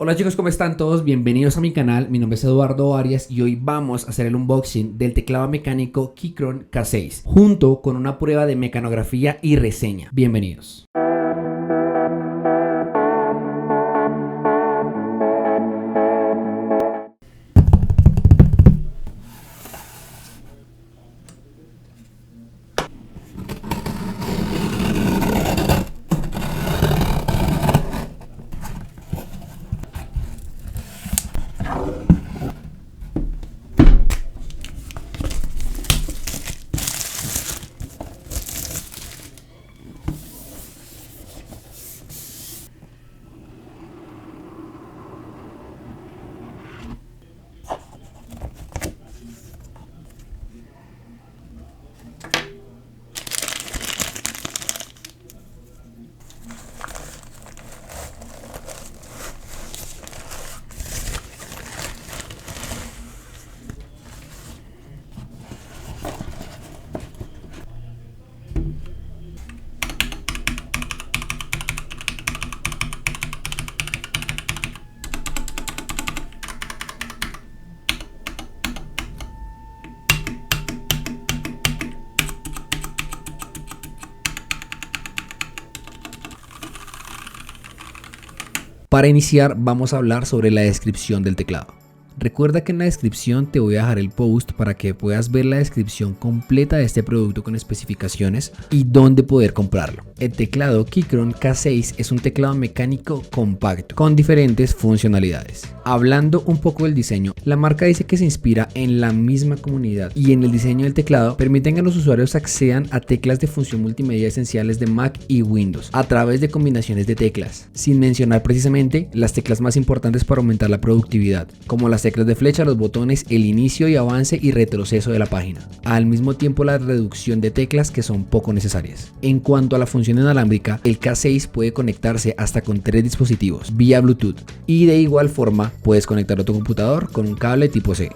Hola chicos, ¿cómo están todos? Bienvenidos a mi canal, mi nombre es Eduardo Arias y hoy vamos a hacer el unboxing del teclado mecánico Keychron K6 junto con una prueba de mecanografía y reseña. Bienvenidos. Para iniciar vamos a hablar sobre la descripción del teclado. Recuerda que en la descripción te voy a dejar el post para que puedas ver la descripción completa de este producto con especificaciones y dónde poder comprarlo. El teclado Keychron K6 es un teclado mecánico compacto con diferentes funcionalidades. Hablando un poco del diseño, la marca dice que se inspira en la misma comunidad y en el diseño del teclado permiten que los usuarios accedan a teclas de función multimedia esenciales de Mac y Windows a través de combinaciones de teclas, sin mencionar precisamente las teclas más importantes para aumentar la productividad, como las teclas de flecha, los botones, el inicio y avance y retroceso de la página. Al mismo tiempo la reducción de teclas que son poco necesarias. En cuanto a la función inalámbrica, el K6 puede conectarse hasta con 3 dispositivos vía Bluetooth y de igual forma puedes conectarlo a tu computador con un cable tipo C.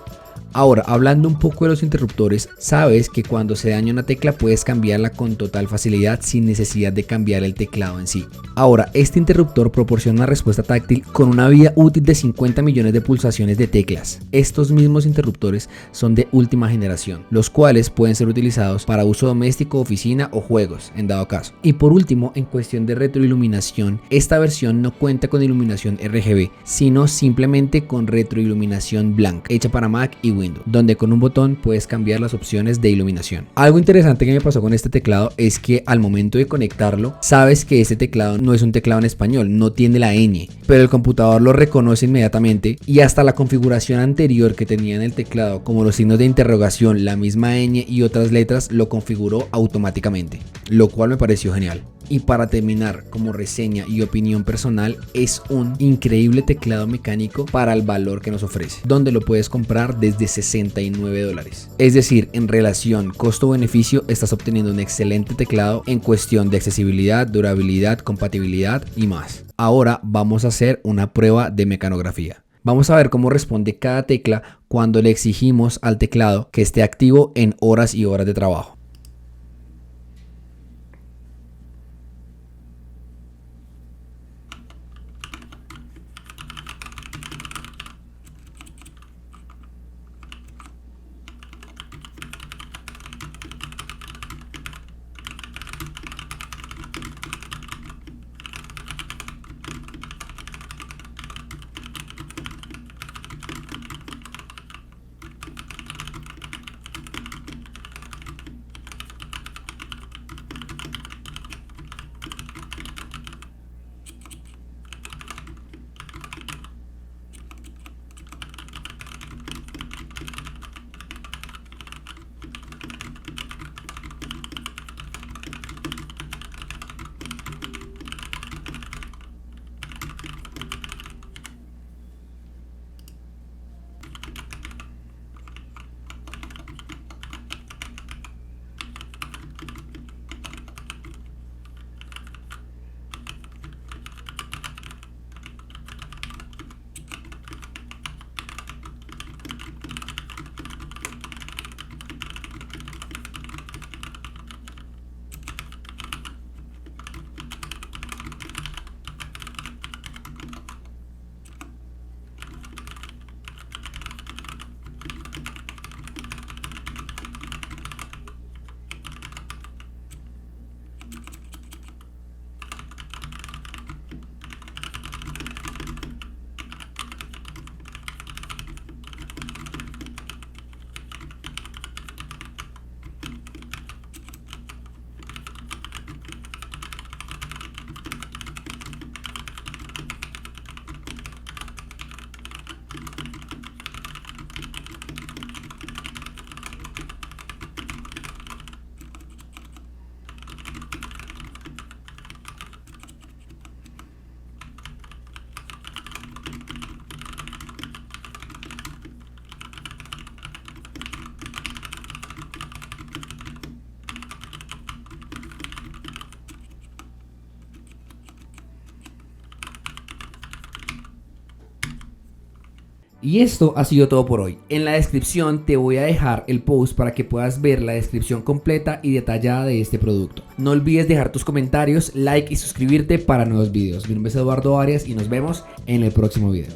Ahora, hablando un poco de los interruptores, sabes que cuando se daña una tecla puedes cambiarla con total facilidad sin necesidad de cambiar el teclado en sí. Ahora, este interruptor proporciona una respuesta táctil con una vida útil de 50 millones de pulsaciones de teclas. Estos mismos interruptores son de última generación, los cuales pueden ser utilizados para uso doméstico, oficina o juegos, en dado caso. Y por último, en cuestión de retroiluminación, esta versión no cuenta con iluminación RGB, sino simplemente con retroiluminación blanca, hecha para Mac y Windows, donde con un botón puedes cambiar las opciones de iluminación. Algo interesante que me pasó con este teclado es que al momento de conectarlo, sabes que este teclado no es un teclado en español, no tiene la ñ, pero el computador lo reconoce inmediatamente y hasta la configuración anterior que tenía en el teclado, como los signos de interrogación, la misma ñ y otras letras, lo configuró automáticamente, lo cual me pareció genial. Y para terminar, como reseña y opinión personal, es un increíble teclado mecánico para el valor que nos ofrece, donde lo puedes comprar desde $69. Es decir, en relación costo-beneficio estás obteniendo un excelente teclado en cuestión de accesibilidad, durabilidad, compatibilidad y más. Ahora vamos a hacer una prueba de mecanografía. Vamos a ver cómo responde cada tecla cuando le exigimos al teclado que esté activo en horas y horas de trabajo. Y esto ha sido todo por hoy. En la descripción te voy a dejar el post para que puedas ver la descripción completa y detallada de este producto. No olvides dejar tus comentarios, like y suscribirte para nuevos videos. Mi nombre es Eduardo Arias y nos vemos en el próximo video.